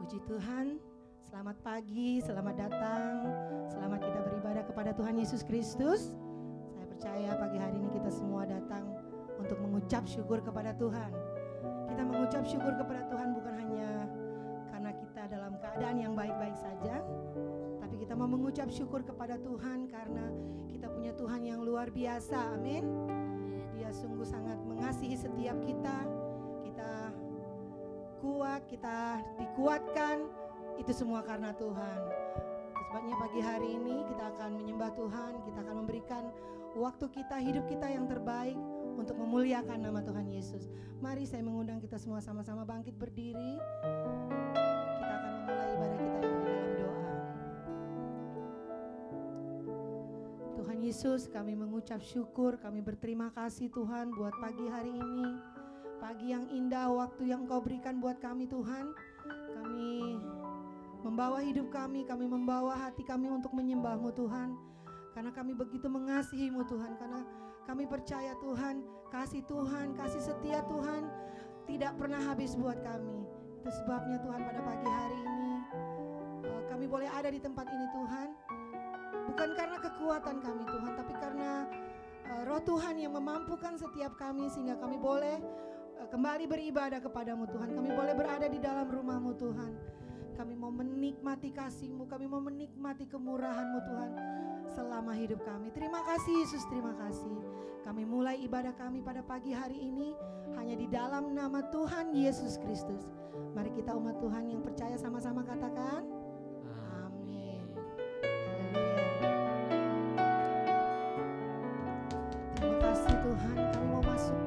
Puji Tuhan, selamat pagi, selamat datang, selamat kita beribadah kepada Tuhan Yesus Kristus. Saya percaya pagi hari ini kita semua datang untuk mengucap syukur kepada Tuhan. Kita mengucap syukur kepada Tuhan bukan hanya karena kita dalam keadaan yang baik-baik saja, tapi kita mau mengucap syukur kepada Tuhan karena kita punya Tuhan yang luar biasa, amin. Dia sungguh sangat mengasihi setiap kita. Kita kuat, kita dikuatkan, itu semua karena Tuhan. Sebabnya pagi hari ini kita akan menyembah Tuhan, kita akan memberikan waktu kita, hidup kita yang terbaik untuk memuliakan nama Tuhan Yesus. Mari saya mengundang kita semua sama-sama bangkit berdiri. Kita akan memulai ibadah kita yang di dalam doa. Tuhan Yesus, kami mengucap syukur, kami berterima kasih Tuhan buat pagi hari ini. Pagi yang indah, waktu yang Engkau berikan buat kami Tuhan. Kami membawa hidup kami membawa hati kami untuk menyembah-Mu Tuhan. Karena kami begitu mengasihi-Mu Tuhan. Karena kami percaya Tuhan, kasih setia Tuhan tidak pernah habis buat kami. Itu sebabnya Tuhan pada pagi hari ini kami boleh ada di tempat ini Tuhan. Bukan karena kekuatan kami Tuhan, tapi karena Roh Tuhan yang memampukan setiap kami sehingga kami boleh kembali beribadah kepadamu Tuhan. Kami boleh berada di dalam rumah-Mu Tuhan. Kami mau menikmati kasih-Mu, kami mau menikmati kemurahan-Mu Tuhan selama hidup kami. Terima kasih Yesus, terima kasih. Kami mulai ibadah kami pada pagi hari ini hanya di dalam nama Tuhan Yesus Kristus. Mari kita umat Tuhan yang percaya sama-sama katakan amin. Haleluya. Terima kasih Tuhan, kami mau masuk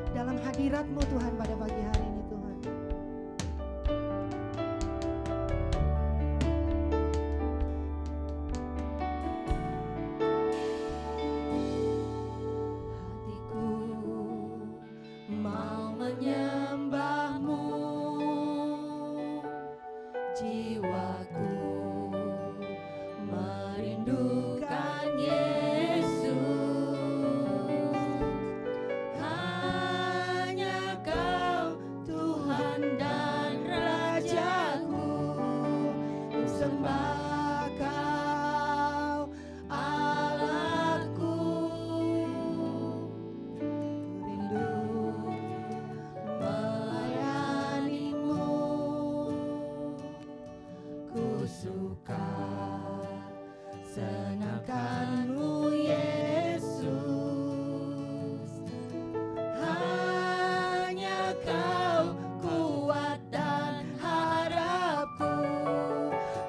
dalam hadirat-Mu Tuhan pada pagi hari ini Tuhan. Hatiku mau menyembah-Mu, jiwaku merindukan Yesus. Senangkanmu Yesus, hanya Kau kuat dan harapku.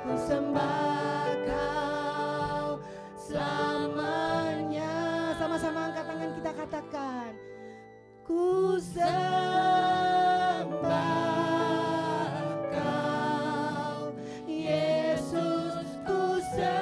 Ku sembah Kau selamanya. Sama-sama angkat tangan kita katakan, ku sembah Kau Yesus, ku sembah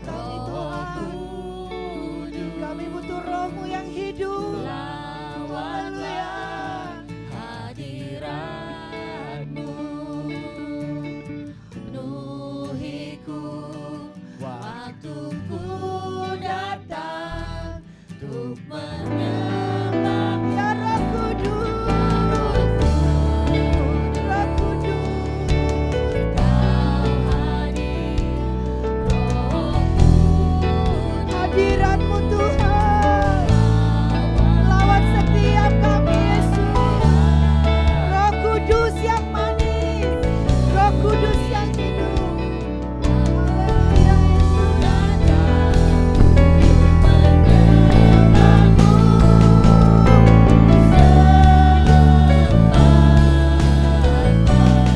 setiap kami Tuhan. Kami butuh Roh-Mu yang hidup. Haleluya. Hadirat-Mu penuhiku waktu ku datang untuk menyembah. Ya Roh Kudus, Roh Kudus, Kau hadir, Rohku hadirat-Mu Tuhan. Lawat setiap kami Yesus. Roh Kudus yang manis, Roh Kudus yang hidup. Haleluya Yesus.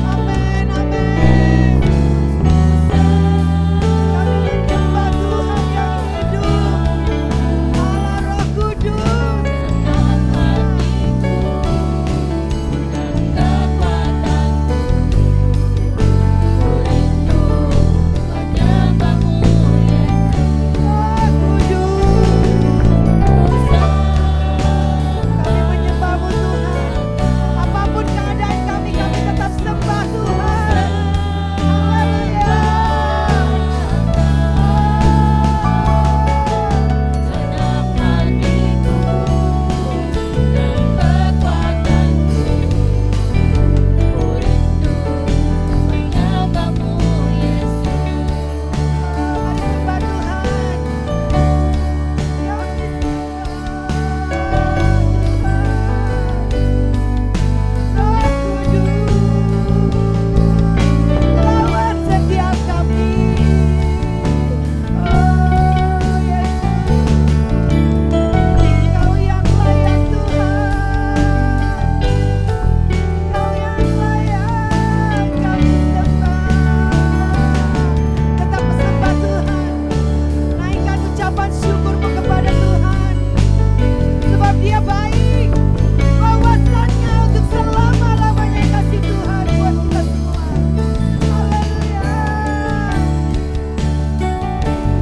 Amin, amin. Kami menyembah Tuhan yang hidup. Allah Roh Kudus. Roh Kudus. Kami menyembah-Mu Tuhan. Apapun keadaan kami tetap sembah Tuhan. Haleluya. Mari sembah Tuhan. Yang Roh Kudus, lawat setiap kami. Oh Yesus, Kau yang layak Tuhan. Kau yang layak kami sembah. Tetap sembah Tuhan. Naikkan ucapan syukur-Mu kepada Tuhan. Sebab Dia baik. Wawasannya untuk selama-lamanya kasih Tuhan buat kita semua. Haleluya.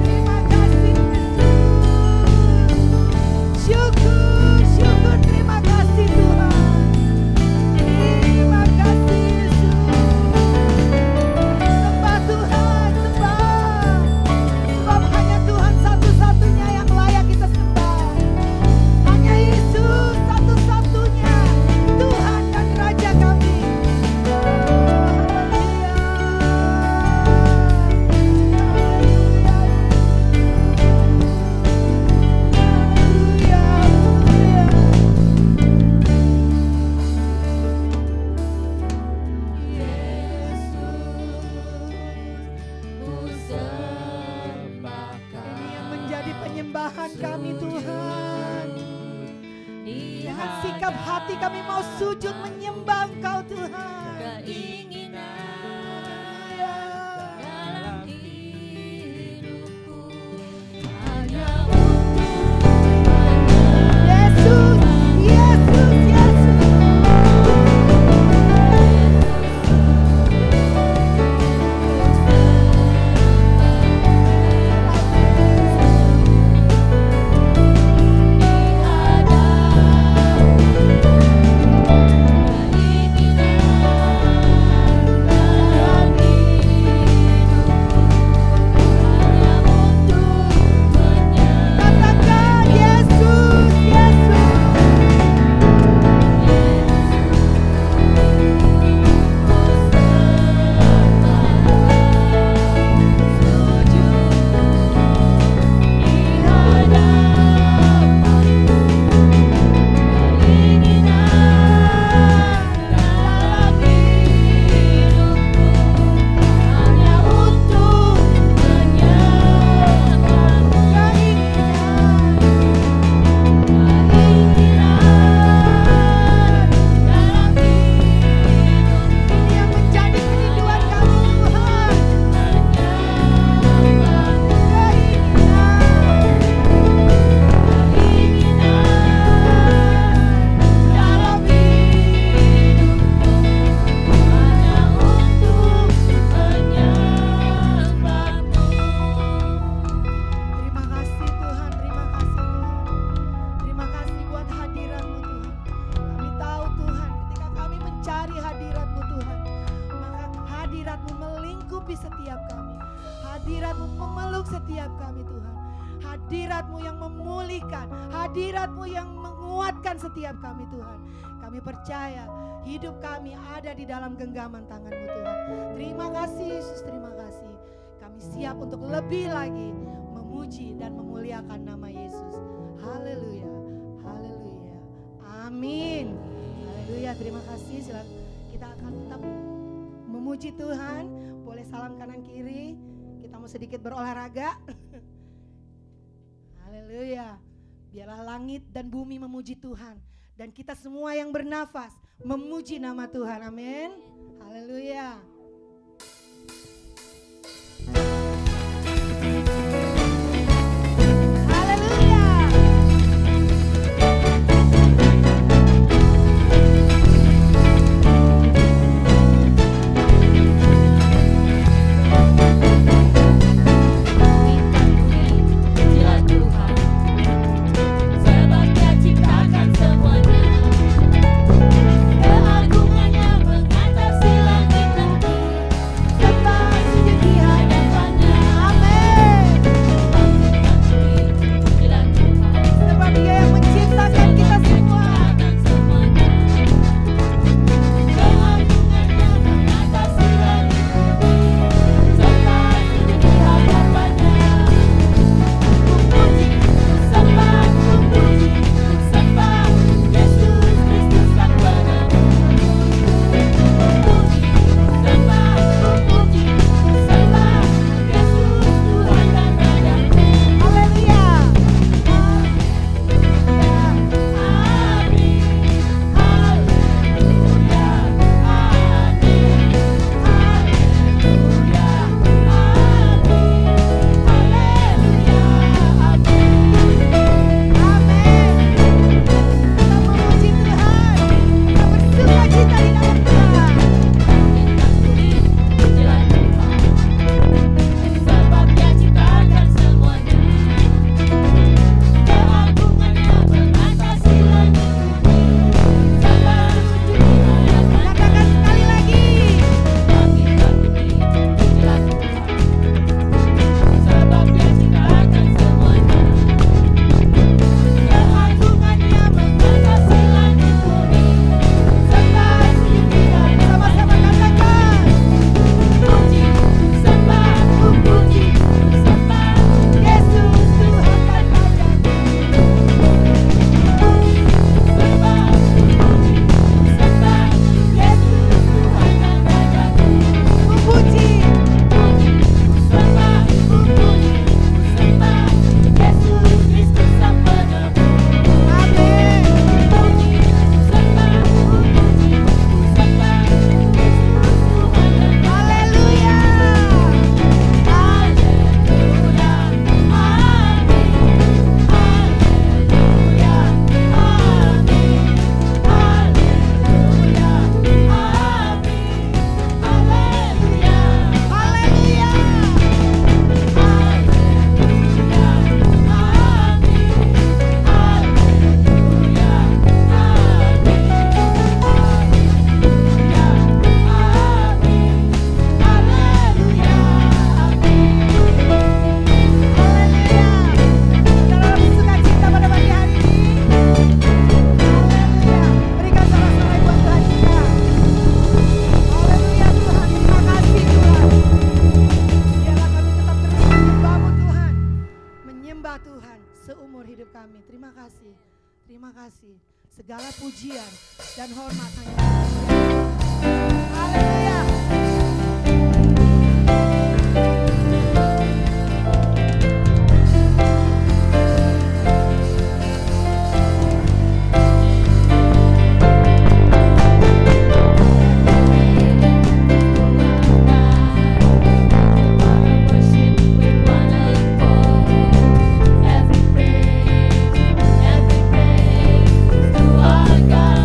Terima kasih Yesus. Syukur, syukur, terima kasih Tuhan. Terima kasih Yesus. Sembah Tuhan, sembah. Sebab hanya Tuhan satu-satunya yang layak kita sembah. Hanya Yesus satu-satunya Tuhan dan Raja kami. Ini yang menjadi penyembahan kami Tuhan. Dengan sikap hati kami mau sujud menyembah Engkau Tuhan. Haleluya. Dalam hidupku Yesus, Yesus, Yesus. hanya mencari hadirat-Mu Tuhan, maka hadirat-Mu melingkupi setiap kami. Hadirat-Mu memeluk setiap kami Tuhan. Hadirat-Mu yang memulihkan, hadirat-Mu yang menguatkan setiap kami Tuhan. Kami percaya hidup kami ada di dalam genggaman tangan-Mu Tuhan. Terima kasih Yesus, terima kasih. Kami siap untuk lebih lagi memuji dan memuliakan nama Yesus. Haleluya, haleluya, amin. Haleluya, terima kasih. Silakan, kita akan tetap memuji Tuhan. Boleh salam kanan kiri. Kita mau sedikit berolahraga. Haleluya. Biarlah langit dan bumi memuji Tuhan, dan kita semua yang bernafas memuji nama Tuhan. Amin. Haleluya. Terima kasih. Segala pujian dan hormat hanya bagi Dia. Haleluya. Every praise to our God.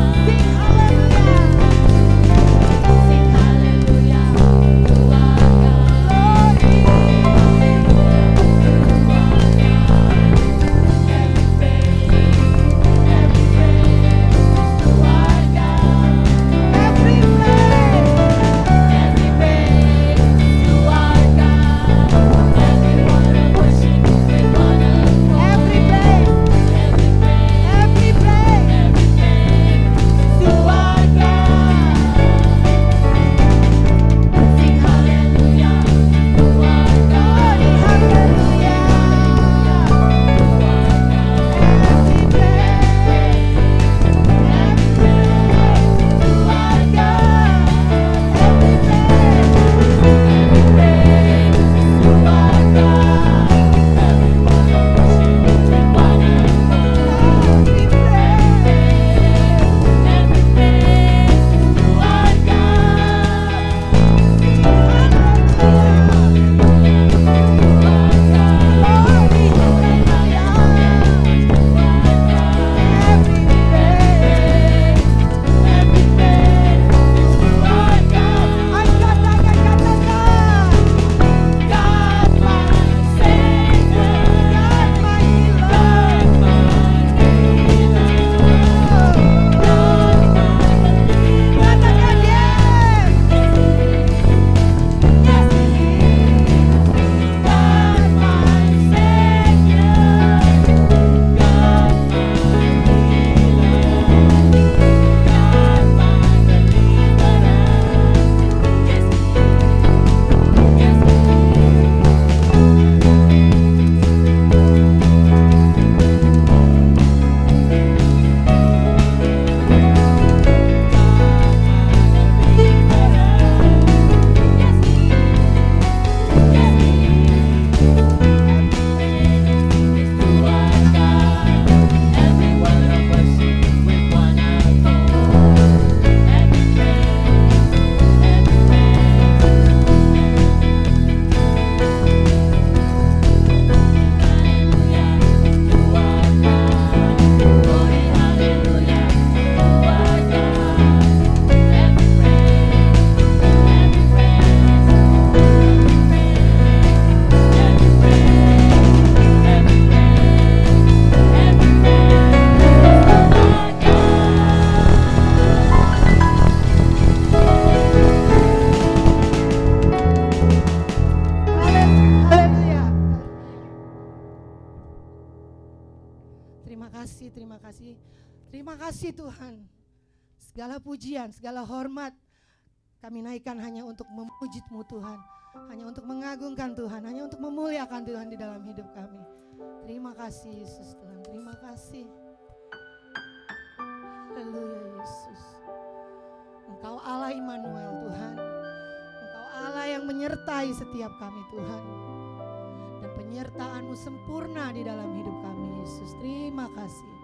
Terima kasih Tuhan. Segala pujian, segala hormat kami naikkan hanya untuk memuji-Mu Tuhan. Hanya untuk mengagungkan Tuhan, hanya untuk memuliakan Tuhan di dalam hidup kami. Terima kasih Yesus Tuhan, terima kasih. Haleluya Yesus. Engkau Allah Immanuel Tuhan. Engkau Allah yang menyertai setiap kami Tuhan. Dan penyertaan-Mu sempurna di dalam hidup kami Yesus. Terima kasih.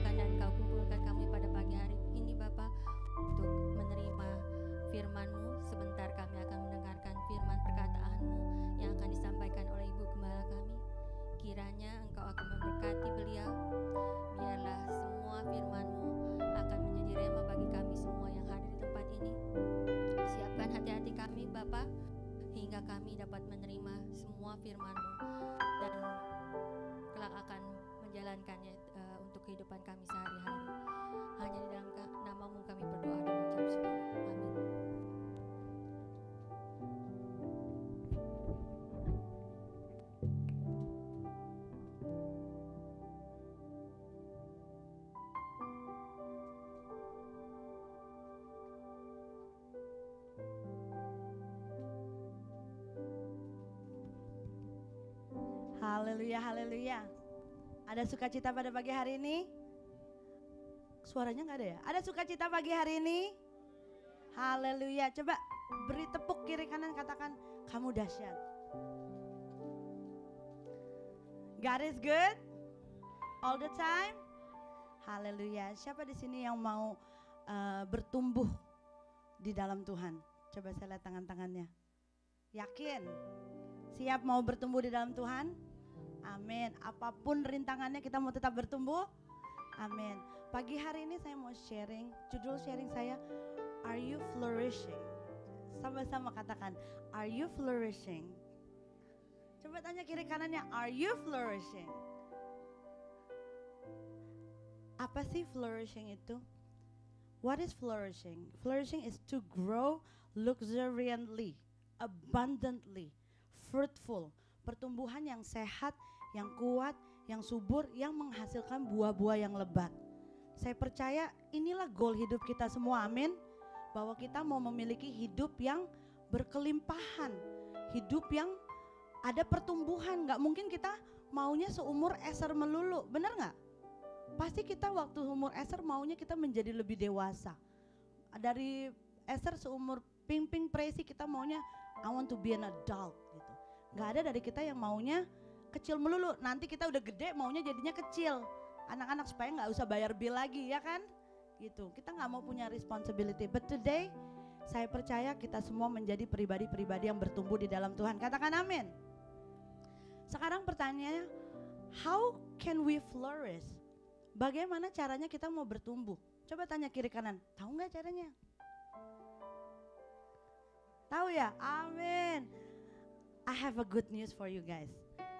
sediakan dan Kau kumpulkan kami pada pagi hari ini Bapa untuk menerima firman-Mu. Sebentar kami akan mendengarkan firman perkataan-Mu yang akan disampaikan oleh Ibu Gembala kami. Kiranya Engkau akan memberkati beliau. Biarlah semua firman-Mu akan menjadi rema bagi kami semua yang hadir di tempat ini. Siapkan hati-hati kami Bapa, hingga kami dapat menerima semua firman-Mu dan kelak akan menjalankannya untuk kehidupan kami sehari-hari. Hanya di dalam nama-Mu kami berdoa dan mengucap syukur. Amin. Haleluya, haleluya. Ada sukacita pada pagi hari ini? Suaranya nggak ada ya? Ada sukacita pagi hari ini? Haleluya. Coba beri tepuk kiri kanan, katakan kamu dahsyat. God is good all the time. Haleluya. Siapa di sini yang mau bertumbuh di dalam Tuhan? Coba saya lihat tangan-tangannya. Yakin? Siap mau bertumbuh di dalam Tuhan? Amin. Apapun rintangannya kita mau tetap bertumbuh. Amin. Pagi hari ini saya mau sharing, judul sharing saya, Are you flourishing? Sama-sama katakan, Are you flourishing? Coba tanya kiri kanannya, Are you flourishing? Apa sih flourishing itu? What is flourishing? Flourishing is to grow luxuriantly, abundantly, fruitful. Pertumbuhan yang sehat, yang kuat, yang subur, yang menghasilkan buah-buah yang lebat. Saya percaya inilah goal hidup kita semua, amin. Bahwa kita mau memiliki hidup yang berkelimpahan, hidup yang ada pertumbuhan. Gak mungkin kita maunya seumur Esther melulu, benar gak? Pasti kita waktu umur Esther maunya kita menjadi lebih dewasa. Dari Esther seumur Ping Presi kita maunya I want to be an adult gitu. Gak ada dari kita yang maunya kecil melulu. Nanti kita udah gede maunya jadinya kecil. Anak-anak supaya gak usah bayar bill lagi, ya kan? Gitu. Kita gak mau punya responsibility. But today saya percaya kita semua menjadi pribadi-pribadi yang bertumbuh di dalam Tuhan. Katakan amin. Sekarang pertanyaannya, how can we flourish? Bagaimana caranya kita mau bertumbuh? Coba tanya kiri kanan, tahu gak caranya? Tahu ya? Amin. I have a good news for you guys.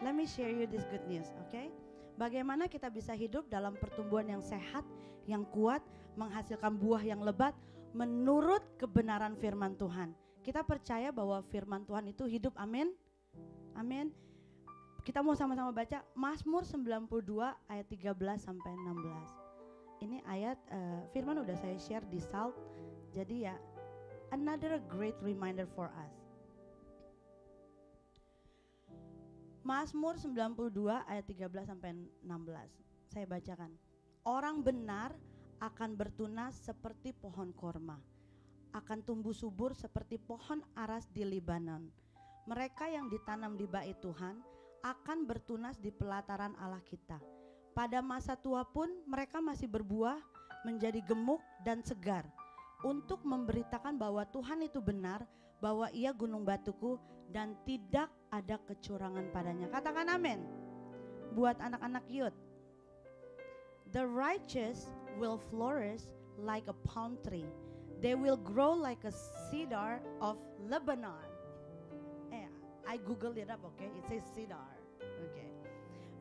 Let me share you this good news, okay? Bagaimana kita bisa hidup dalam pertumbuhan yang sehat, yang kuat, menghasilkan buah yang lebat menurut kebenaran firman Tuhan. Kita percaya bahwa firman Tuhan itu hidup, amin? Amin. Kita mau sama-sama baca Mazmur 92 ayat 13 sampai 16. Ini ayat firman udah saya share di Salt. Jadi ya, another great reminder for us. Mazmur 92 ayat 13 sampai 16. Saya bacakan. Orang benar akan bertunas seperti pohon korma, akan tumbuh subur seperti pohon aras di Libanon. Mereka yang ditanam di bait Tuhan akan bertunas di pelataran Allah kita. Pada masa tua pun mereka masih berbuah, menjadi gemuk dan segar, untuk memberitakan bahwa Tuhan itu benar, bahwa Ia gunung batuku dan tidak ada kecurangan padanya. Katakan amin. Buat anak-anak youth, the righteous will flourish like a palm tree. They will grow like a cedar of Lebanon. I googled it up, okay? It says cedar, okay?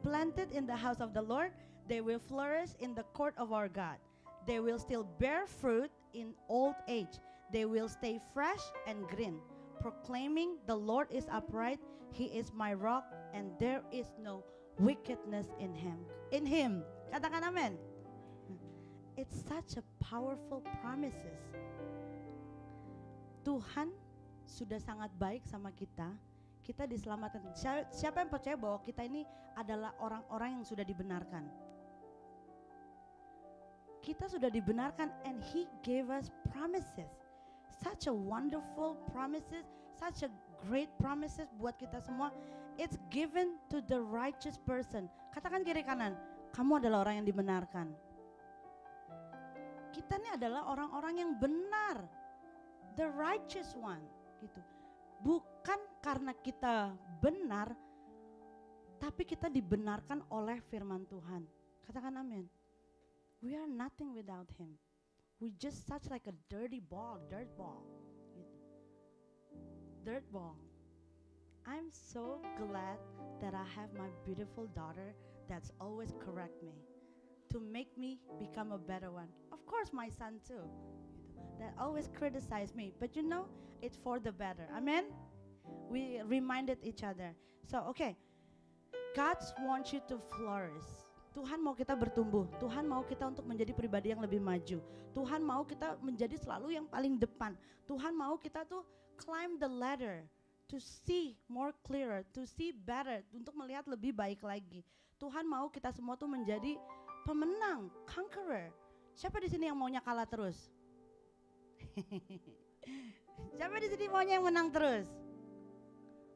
Planted in the house of the Lord, they will flourish in the court of our God. They will still bear fruit in old age. They will stay fresh and green, proclaiming the Lord is upright, He is my rock, and there is no wickedness in Him. In Him. Katakan amen. It's such a powerful promises. Tuhan sudah sangat baik sama kita. Kita diselamatkan. Siapa yang percaya bahwa kita ini adalah orang-orang yang sudah dibenarkan? Kita sudah dibenarkan, and He gave us promises. Such a wonderful promises, such a great promises buat kita semua. It's given to the righteous person. Katakan kiri kanan, kamu adalah orang yang dibenarkan. Kita ini adalah orang-orang yang benar, the righteous one gitu. Bukan karena kita benar, tapi kita dibenarkan oleh firman Tuhan. Katakan amin. We are nothing without him. We just such like a dirty ball, dirt ball gitu. Dirt ball. I'm so glad that I have my beautiful daughter that's always correct me to make me become a better one. Of course my son too, that always criticize me, but you know, it's for the better. Amen. We reminded each other. So okay, God wants you to flourish. Tuhan mau kita bertumbuh. Tuhan mau kita untuk menjadi pribadi yang lebih maju. Tuhan mau kita menjadi selalu yang paling depan. Tuhan mau kita tuh climb the ladder to see more clearer, to see better, untuk melihat lebih baik lagi. Tuhan mau kita semua tuh menjadi pemenang, conqueror. Siapa di sini yang maunya kalah terus? Siapa di sini maunya yang menang terus?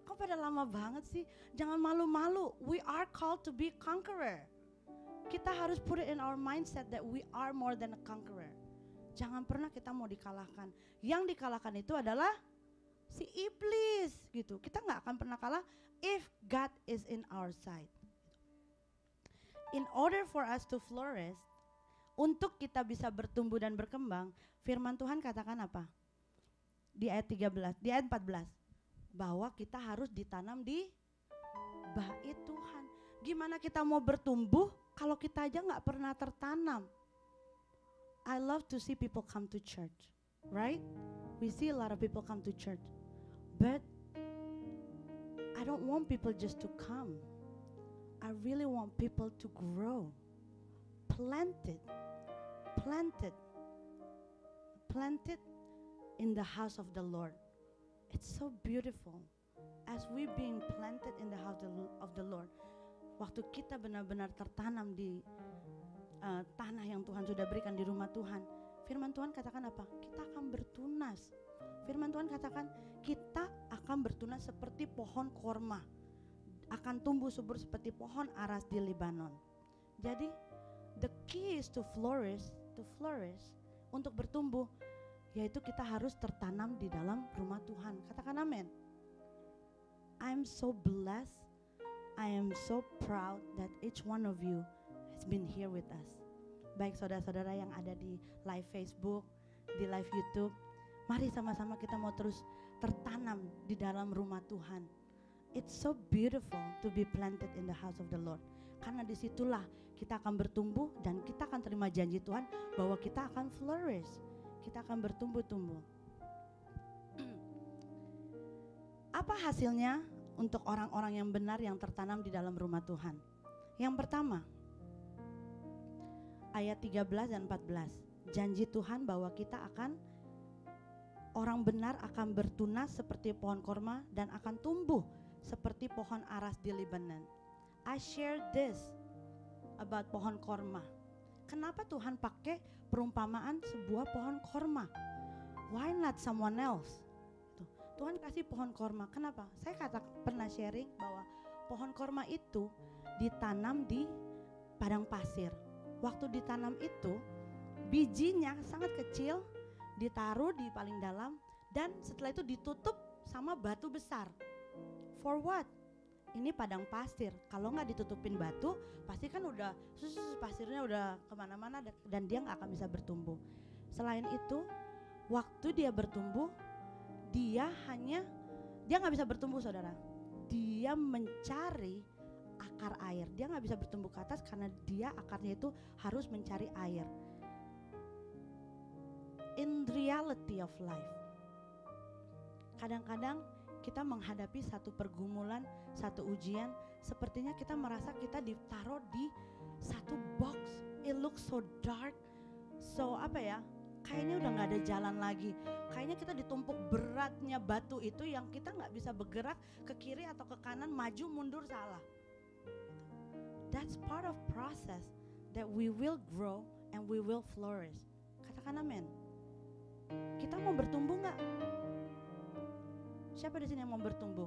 Kok pada lama banget sih? Jangan malu-malu. We are called to be conqueror. Kita harus put it in our mindset that we are more than a conqueror. Jangan pernah kita mau dikalahkan. Yang dikalahkan itu adalah si iblis gitu. Kita nggak akan pernah kalah if God is in our side. In order for us to flourish, untuk kita bisa bertumbuh dan berkembang, firman Tuhan katakan apa? Di ayat 13, di ayat 14, bahwa kita harus ditanam di bait Tuhan. Gimana kita mau bertumbuh kalau kita aja nggak pernah tertanam? I love to see people come to church, right? We see a lot of people come to church, but I don't want people just to come. I really want people to grow, planted in the house of the Lord. It's so beautiful. As we being planted in the house of the Lord, waktu kita benar-benar tertanam di tanah yang Tuhan sudah berikan di rumah Tuhan, firman Tuhan katakan apa? Kita akan bertunas. Firman Tuhan katakan kita akan bertunas seperti pohon korma, akan tumbuh subur seperti pohon aras di Lebanon. Jadi the key is to flourish, untuk bertumbuh, yaitu kita harus tertanam di dalam rumah Tuhan. Katakan amin. I'm so blessed, I am so proud that each one of you has been here with us. Baik saudara-saudara yang ada di live Facebook, di live YouTube, mari sama-sama kita mau terus tertanam di dalam rumah Tuhan. It's so beautiful to be planted in the house of the Lord. Karena disitulah kita akan bertumbuh dan kita akan terima janji Tuhan bahwa kita akan flourish. Kita akan bertumbuh-tumbuh. Apa hasilnya untuk orang-orang yang benar yang tertanam di dalam rumah Tuhan? Yang pertama, ayat 13 dan 14. Janji Tuhan bahwa kita akan, orang benar akan bertunas seperti pohon korma dan akan tumbuh seperti pohon aras di Lebanon. I share this about pohon korma. Kenapa Tuhan pakai perumpamaan sebuah pohon korma? Why not someone else? Tuhan kasih pohon korma. Kenapa? Saya pernah sharing bahwa pohon korma itu ditanam di padang pasir. Waktu ditanam itu bijinya sangat kecil, ditaruh di paling dalam, dan setelah itu ditutup sama batu besar. For what? Ini padang pasir. Kalau nggak ditutupin batu, pasti kan udah pasirnya udah kemana-mana dan dia nggak akan bisa bertumbuh. Selain itu, waktu dia bertumbuh, dia nggak bisa bertumbuh, saudara. Dia mencari akar air. Dia nggak bisa bertumbuh ke atas karena dia akarnya itu harus mencari air. In reality of life, kadang-kadang kita menghadapi satu pergumulan, satu ujian, sepertinya kita merasa kita ditaruh di satu box. It looks so dark, so kayaknya udah gak ada jalan lagi. Kayaknya kita ditumpuk beratnya batu itu yang kita gak bisa bergerak ke kiri atau ke kanan, maju mundur salah. That's part of process that we will grow and we will flourish. Katakan amin. Kita mau bertumbuh gak? Siapa di sini yang mau bertumbuh?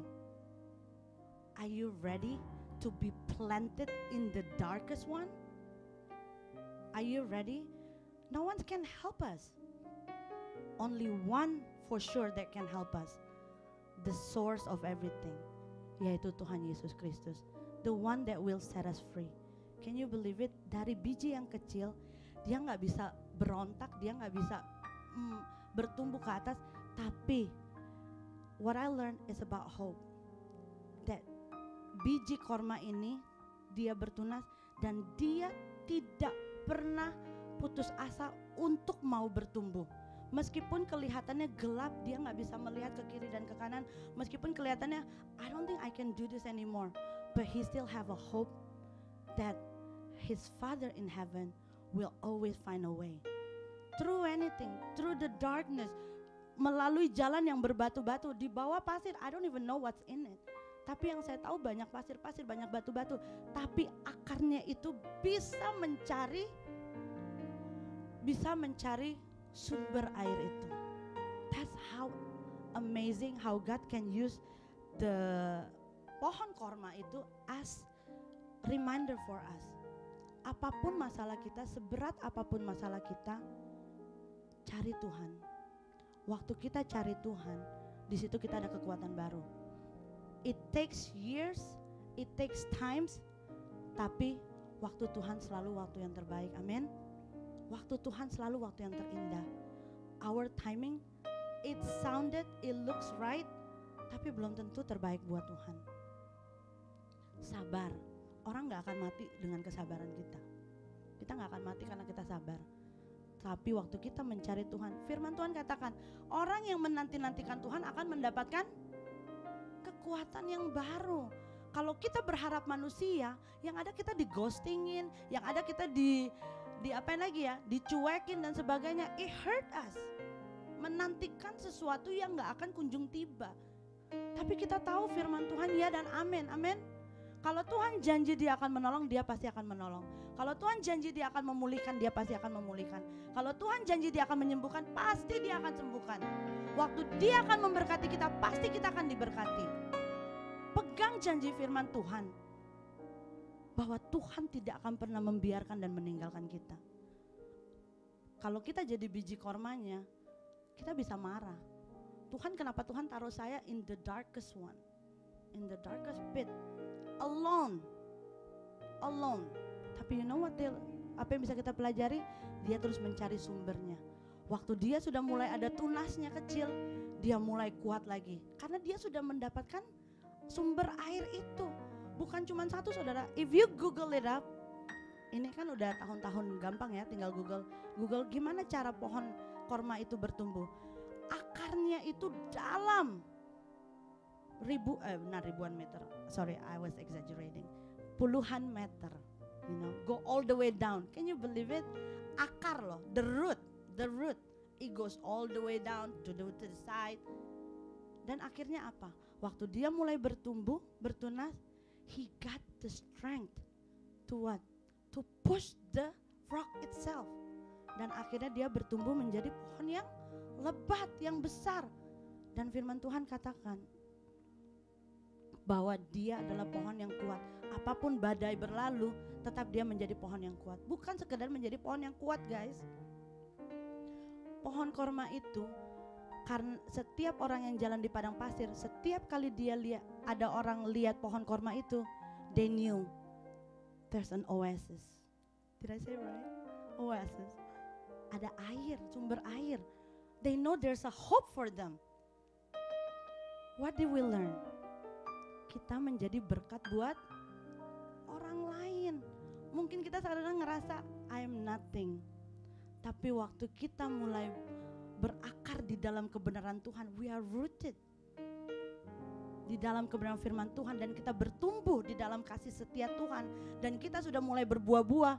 Are you ready to be planted in the darkest one? Are you ready? No one can help us. Only one for sure that can help us. The source of everything, yaitu Tuhan Yesus Kristus. The one that will set us free. Can you believe it? Dari biji yang kecil, dia gak bisa berontak, dia gak bisa bertumbuh ke atas. Tapi what I learned is about hope. That biji korma ini dia bertunas dan dia tidak pernah putus asa untuk mau bertumbuh. Meskipun kelihatannya gelap, dia gak bisa melihat ke kiri dan ke kanan. Meskipun kelihatannya I don't think I can do this anymore, but he still have a hope that his Father in heaven will always find a way. Through anything, through the darkness, melalui jalan yang berbatu-batu, di bawah pasir, I don't even know what's in it. Tapi yang saya tahu banyak pasir-pasir, banyak batu-batu. Tapi akarnya itu bisa mencari sumber air itu. That's how amazing how God can use the pohon korma itu as reminder for us. Apapun masalah kita, seberat apapun masalah kita, cari Tuhan. Waktu kita cari Tuhan, di situ kita ada kekuatan baru. It takes years, it takes times, tapi waktu Tuhan selalu waktu yang terbaik. Amin. Waktu Tuhan selalu waktu yang terindah. Our timing, it looks right, tapi belum tentu terbaik buat Tuhan. Sabar. Orang gak akan mati dengan kesabaran kita. Kita gak akan mati karena kita sabar. Tapi waktu kita mencari Tuhan, firman Tuhan katakan, orang yang menanti-nantikan Tuhan akan mendapatkan kekuatan yang baru. Kalau kita berharap manusia, yang ada kita di-ghostingin, yang ada kita dicuekin dan sebagainya. It hurt us. Menantikan sesuatu yang gak akan kunjung tiba. Tapi kita tahu firman Tuhan ya dan amin, amin. Kalau Tuhan janji dia akan menolong, dia pasti akan menolong. Kalau Tuhan janji dia akan memulihkan, dia pasti akan memulihkan. Kalau Tuhan janji dia akan menyembuhkan, pasti dia akan sembuhkan. Waktu dia akan memberkati kita, pasti kita akan diberkati. Pegang janji firman Tuhan, bahwa Tuhan tidak akan pernah membiarkan dan meninggalkan kita. Kalau kita jadi biji kormanya, kita bisa marah. Tuhan, kenapa Tuhan taruh saya in the darkest one, in the darkest pit, alone. Tapi you know what, apa yang bisa kita pelajari? Dia terus mencari sumbernya. Waktu dia sudah mulai ada tunasnya kecil, dia mulai kuat lagi. Karena dia sudah mendapatkan sumber air itu. Bukan cuma satu, saudara. If you Google it up, ini kan udah tahun-tahun gampang ya, tinggal Google gimana cara pohon korma itu bertumbuh. Akarnya itu dalam ribuan meter. Sorry, I was exaggerating. Puluhan meter, go all the way down. Can you believe it? Akar loh, the root, it goes all the way down to the side. Dan akhirnya apa? Waktu dia mulai bertumbuh, bertunas, he got the strength to what? To push the rock itself. Dan akhirnya dia bertumbuh menjadi pohon yang lebat, yang besar. Dan firman Tuhan katakan bahwa dia adalah pohon yang kuat. Apapun badai berlalu, tetap dia menjadi pohon yang kuat. Bukan sekedar menjadi pohon yang kuat, guys. Pohon korma itu, karena setiap orang yang jalan di padang pasir, setiap kali dia ada orang lihat pohon korma itu, they knew there's an oasis. Did I say right? Oasis. Ada air, sumber air. They know there's a hope for them. What did we learn? Kita menjadi berkat buat orang lain. Mungkin kita kadang-kadang ngerasa I am nothing. Tapi waktu kita mulai berakar di dalam kebenaran Tuhan, we are rooted di dalam kebenaran firman Tuhan, dan kita bertumbuh di dalam kasih setia Tuhan, dan kita sudah mulai berbuah-buah,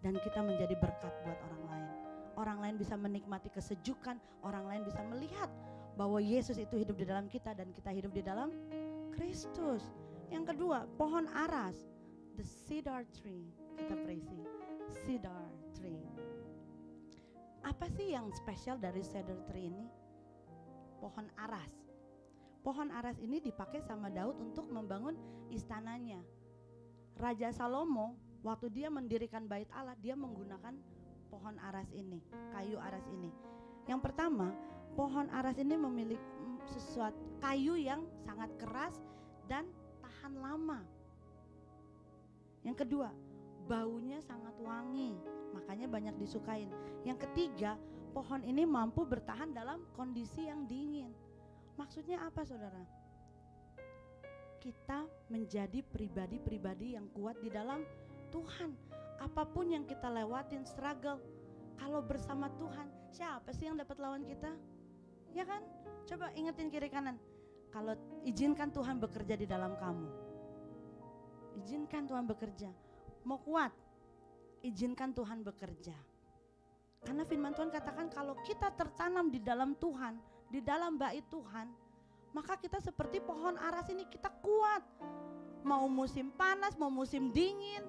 dan kita menjadi berkat buat orang lain. Orang lain bisa menikmati kesejukan, orang lain bisa melihat bahwa Yesus itu hidup di dalam kita dan kita hidup di dalam Kristus. Yang kedua, pohon aras, the cedar tree, kata Presi, cedar tree. Apa sih yang spesial dari cedar tree ini? Pohon aras. Pohon aras ini dipakai sama Daud untuk membangun istananya. Raja Salomo waktu dia mendirikan bait Allah, dia menggunakan pohon aras ini, kayu aras ini? Yang pertama, pohon aras ini memiliki sesuatu kayu yang sangat keras dan tahan lama. Yang kedua, baunya sangat wangi, makanya banyak disukain. Yang ketiga, pohon ini mampu bertahan dalam kondisi yang dingin. Maksudnya apa, saudara? Kita menjadi pribadi-pribadi yang kuat di dalam Tuhan. Apapun yang kita lewatin, struggle, kalau bersama Tuhan, siapa sih yang dapat lawan kita? Ya kan? Coba ingetin kiri kanan. Kalau izinkan Tuhan bekerja di dalam kamu, izinkan Tuhan bekerja. Mau kuat, izinkan Tuhan bekerja. Karena firman Tuhan katakan kalau kita tertanam di dalam Tuhan, di dalam bait Tuhan, maka kita seperti pohon aras ini, kita kuat. Mau musim panas, mau musim dingin,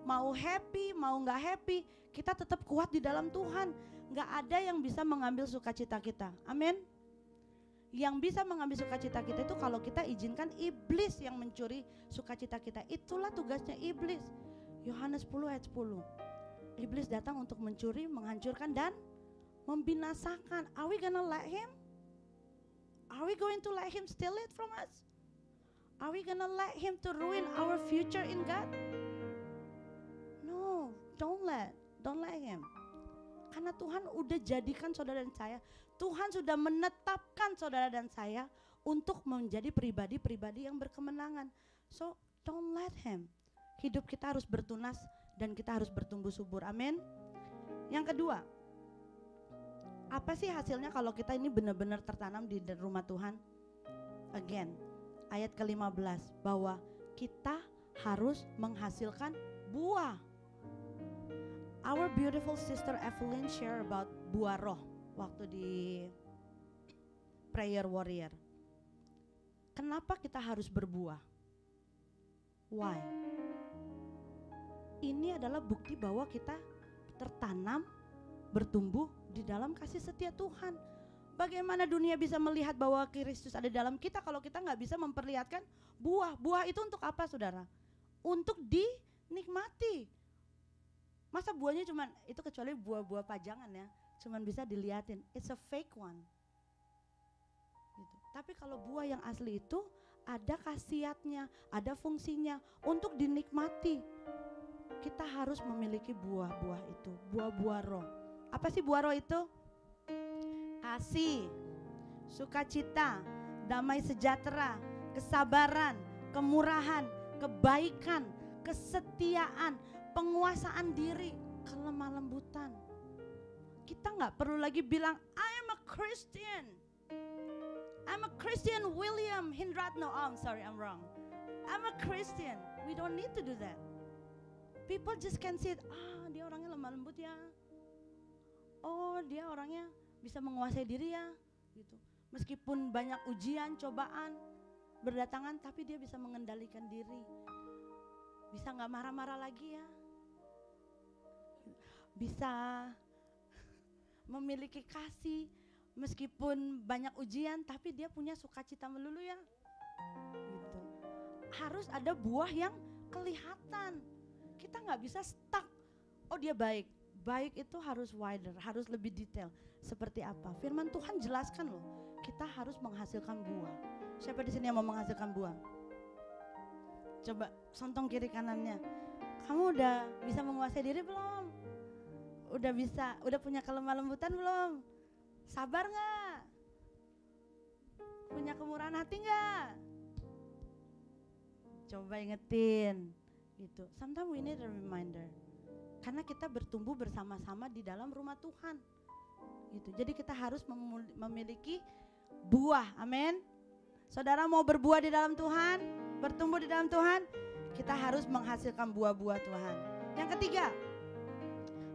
mau happy, mau gak happy, kita tetap kuat di dalam Tuhan. Gak ada yang bisa mengambil sukacita kita. Amin. Yang bisa mengambil sukacita kita itu kalau kita izinkan iblis yang mencuri sukacita kita. Itulah tugasnya iblis. Yohanes 10 ayat 10. Iblis datang untuk mencuri, menghancurkan dan membinasakan. Are we gonna let him? Are we going to let him steal it from us? Are we gonna let him to ruin our future in God? No, don't let him. Karena Tuhan udah jadikan saudara dan saya, Tuhan sudah menetapkan saudara dan saya untuk menjadi pribadi-pribadi yang berkemenangan. So don't let him. Hidup kita harus bertunas dan kita harus bertumbuh subur. Amin. Yang kedua, apa sih hasilnya kalau kita ini benar-benar tertanam di rumah Tuhan? Again, ayat ke-15, bahwa kita harus menghasilkan buah. Our beautiful sister Evelyn share about buah roh waktu di Prayer Warrior. Kenapa kita harus berbuah? Why? Ini adalah bukti bahwa kita tertanam, bertumbuh di dalam kasih setia Tuhan. Bagaimana dunia bisa melihat bahwa Kristus ada dalam kita kalau kita gak bisa memperlihatkan buah? Buah itu untuk apa, saudara? Untuk dinikmati. Masa buahnya cuman, itu kecuali buah-buah pajangan ya, cuman bisa dilihatin. It's a fake one. Gitu. Tapi kalau buah yang asli itu ada khasiatnya, ada fungsinya untuk dinikmati. Kita harus memiliki buah-buah itu, buah-buah roh. Apa sih buah roh itu? Kasih, sukacita, damai sejahtera, kesabaran, kemurahan, kebaikan, kesetiaan, penguasaan diri, kelemah lembutan. Kita gak perlu lagi bilang I'm a Christian, I'm a Christian William Hindratno. Oh, I'm sorry, I'm wrong. I'm a Christian. We don't need to do that. People just can see it. Dia orangnya lemah lembut ya. Oh, dia orangnya bisa menguasai diri ya, gitu. Meskipun banyak ujian, cobaan berdatangan, tapi dia bisa mengendalikan diri. Bisa gak marah-marah lagi ya. Bisa memiliki kasih meskipun banyak ujian, tapi dia punya sukacita melulu ya, gitu. Harus ada buah yang kelihatan. Kita nggak bisa stuck. Oh dia baik, baik itu harus wider, harus lebih detail. Seperti apa? Firman Tuhan jelaskan loh. Kita harus menghasilkan buah. Siapa di sini yang mau menghasilkan buah? Coba sontong kiri kanannya. Kamu udah bisa menguasai diri belum? Udah bisa, udah punya kelemah lembutan belum? Sabar gak? Punya kemurahan hati gak? Coba ingetin gitu. Sometimes we need a reminder. Karena kita bertumbuh bersama-sama di dalam rumah Tuhan gitu. Jadi kita harus memiliki buah, amin. Saudara mau berbuah di dalam Tuhan, bertumbuh di dalam Tuhan, kita harus menghasilkan buah-buah Tuhan. Yang ketiga,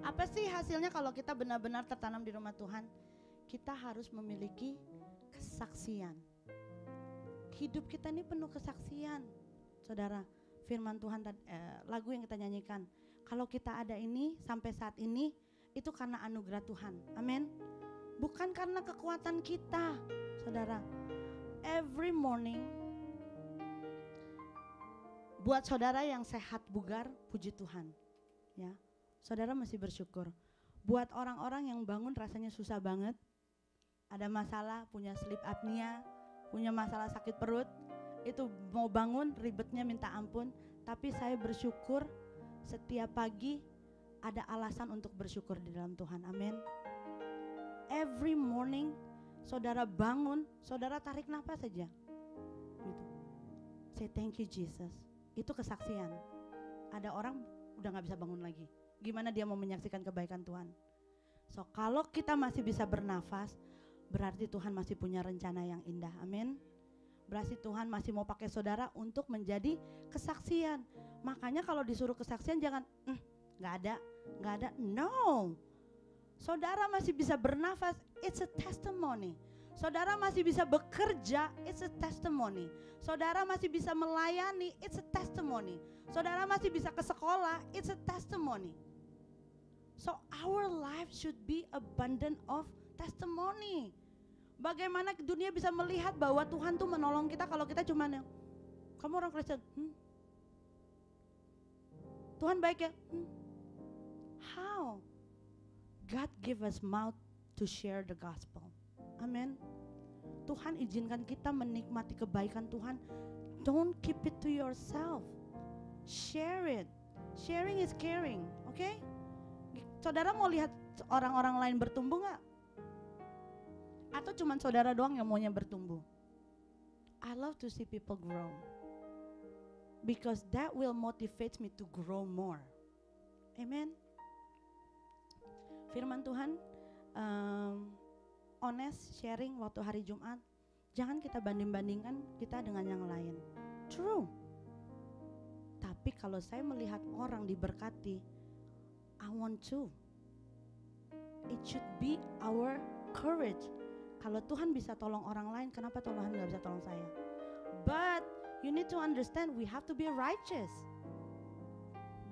apa sih hasilnya kalau kita benar-benar tertanam di rumah Tuhan? Kita harus memiliki kesaksian. Hidup kita ini penuh kesaksian. Saudara, firman Tuhan lagu yang kita nyanyikan, kalau kita ada ini sampai saat ini, itu karena anugerah Tuhan. Amin. Bukan karena kekuatan kita, saudara. Every morning, buat saudara yang sehat bugar, puji Tuhan. Ya, saudara masih bersyukur. Buat orang-orang yang bangun rasanya susah banget, ada masalah, punya sleep apnea, punya masalah sakit perut, itu mau bangun ribetnya minta ampun. Tapi saya bersyukur setiap pagi ada alasan untuk bersyukur di dalam Tuhan. Amin. Every morning saudara bangun, saudara tarik nafas saja gitu. Say thank you Jesus. Itu kesaksian. Ada orang udah gak bisa bangun lagi. Gimana dia mau menyaksikan kebaikan Tuhan? So kalau kita masih bisa bernafas, berarti Tuhan masih punya rencana yang indah. Amin. Berarti Tuhan masih mau pakai saudara untuk menjadi kesaksian. Makanya kalau disuruh kesaksian jangan gak ada. No. Saudara masih bisa bernafas, it's a testimony. Saudara masih bisa bekerja, it's a testimony. Saudara masih bisa melayani, it's a testimony. Saudara masih bisa ke sekolah, it's a testimony. So our life should be abundant of testimony. Bagaimana dunia bisa melihat bahwa Tuhan tuh menolong kita kalau kita cuma kamu orang Kristen, Tuhan baik ya? How? God give us mouth to share the gospel. Amen. Tuhan izinkan kita menikmati kebaikan Tuhan. Don't keep it to yourself. Share it. Sharing is caring, okay? Saudara mau lihat orang-orang lain bertumbuh gak? Atau cuman saudara doang yang maunya bertumbuh? I love to see people grow. Because that will motivate me to grow more. Amen. Firman Tuhan, honest sharing waktu hari Jumat, jangan kita banding-bandingkan kita dengan yang lain. True. Tapi kalau saya melihat orang diberkati, I want to. It should be our courage. Kalau Tuhan bisa tolong orang lain, kenapa Tuhan gak bisa tolong saya? But you need to understand we have to be righteous.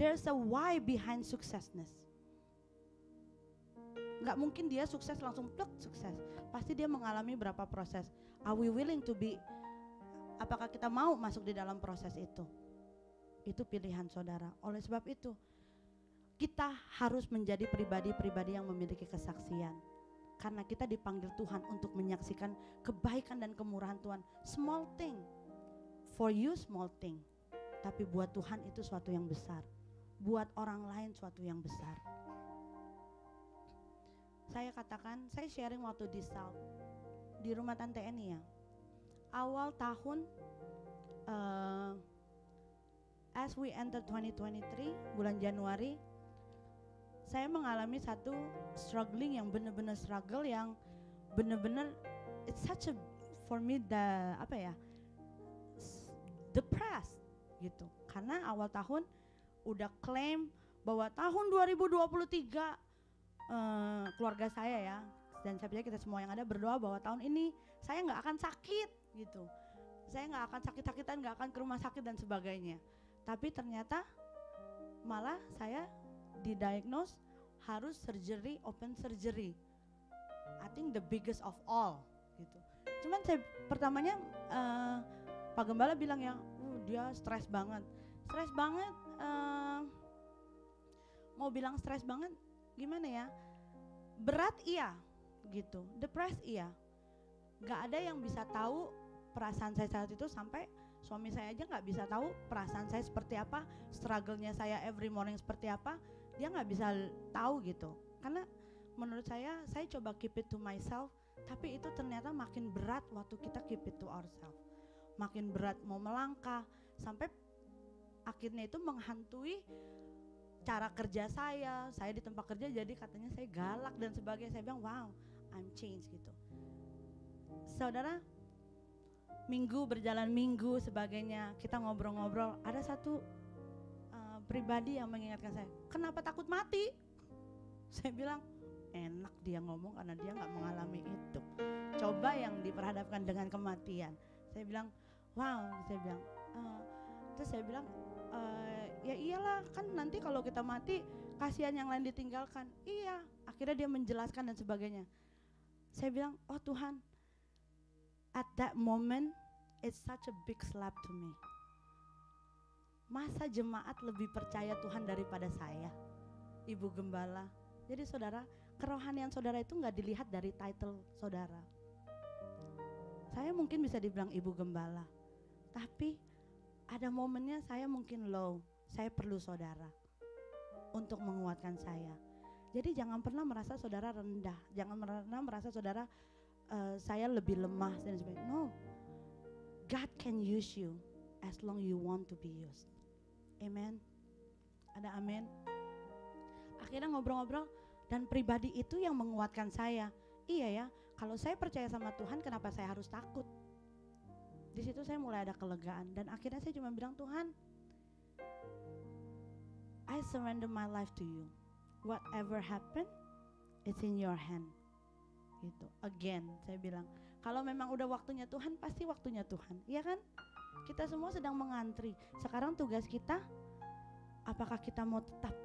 There's a why behind successness. Gak mungkin dia sukses langsung pluk sukses. Pasti dia mengalami berapa proses. Are we willing to be, apakah kita mau masuk di dalam proses itu? Itu pilihan saudara. Oleh sebab itu kita harus menjadi pribadi-pribadi yang memiliki kesaksian. Karena kita dipanggil Tuhan untuk menyaksikan kebaikan dan kemurahan Tuhan. Small thing, for you small thing. Tapi buat Tuhan itu suatu yang besar. Buat orang lain suatu yang besar. Saya katakan, saya sharing waktu di South, di rumah Tante Eni ya. Awal tahun, as we enter 2023, bulan Januari, saya mengalami satu struggling yang benar-benar struggle yang benar-benar it's such a for me depressed gitu. Karena awal tahun udah klaim bahwa tahun 2023 keluarga saya ya, dan saya percaya kita semua yang ada berdoa bahwa tahun ini saya nggak akan sakit gitu. Saya nggak akan sakit-sakitan, nggak akan ke rumah sakit dan sebagainya. Tapi ternyata malah saya didiagnose harus surgery, open surgery. I think the biggest of all gitu. Cuman saya pertamanya Pak Gembala bilang ya, dia stres banget. Stres banget, mau bilang stres banget gimana ya? Berat iya gitu, depressed iya. Gak ada yang bisa tahu perasaan saya saat itu, sampai suami saya aja gak bisa tahu perasaan saya seperti apa, struggle-nya saya every morning seperti apa. Dia gak bisa tahu gitu. Karena menurut saya coba keep it to myself, tapi itu ternyata makin berat waktu kita keep it to ourselves. Makin berat mau melangkah, sampai akhirnya itu menghantui cara kerja saya di tempat kerja. Jadi katanya saya galak dan sebagainya. Saya bilang wow, I'm changed gitu. Saudara, minggu berjalan minggu sebagainya, kita ngobrol-ngobrol, ada satu pribadi yang mengingatkan saya, kenapa takut mati? Saya bilang, enak dia ngomong karena dia gak mengalami itu. Coba yang diperhadapkan dengan kematian. Saya bilang, wow, terus saya bilang, ya iyalah kan nanti kalau kita mati kasihan yang lain ditinggalkan. Iya, akhirnya dia menjelaskan dan sebagainya. Saya bilang, oh Tuhan, at that moment it's such a big slap to me. Masa jemaat lebih percaya Tuhan daripada saya, Ibu Gembala? Jadi saudara, kerohanian saudara itu nggak dilihat dari title saudara. Saya mungkin bisa dibilang ibu gembala, tapi ada momennya saya mungkin low. Saya perlu saudara untuk menguatkan saya. Jadi jangan pernah merasa saudara rendah, jangan pernah merasa saudara saya lebih lemah dan sebagainya. No, God can use you as long you want to be used. Amen. Ada amin. Akhirnya ngobrol-ngobrol dan pribadi itu yang menguatkan saya. Iya ya, kalau saya percaya sama Tuhan, kenapa saya harus takut? Di situ saya mulai ada kelegaan dan akhirnya saya cuma bilang, Tuhan, I surrender my life to you. Whatever happen, it's in your hand. Gitu. Again, saya bilang, kalau memang udah waktunya Tuhan, pasti waktunya Tuhan. Iya kan? Kita semua sedang mengantri. Sekarang tugas kita, apakah kita mau tetap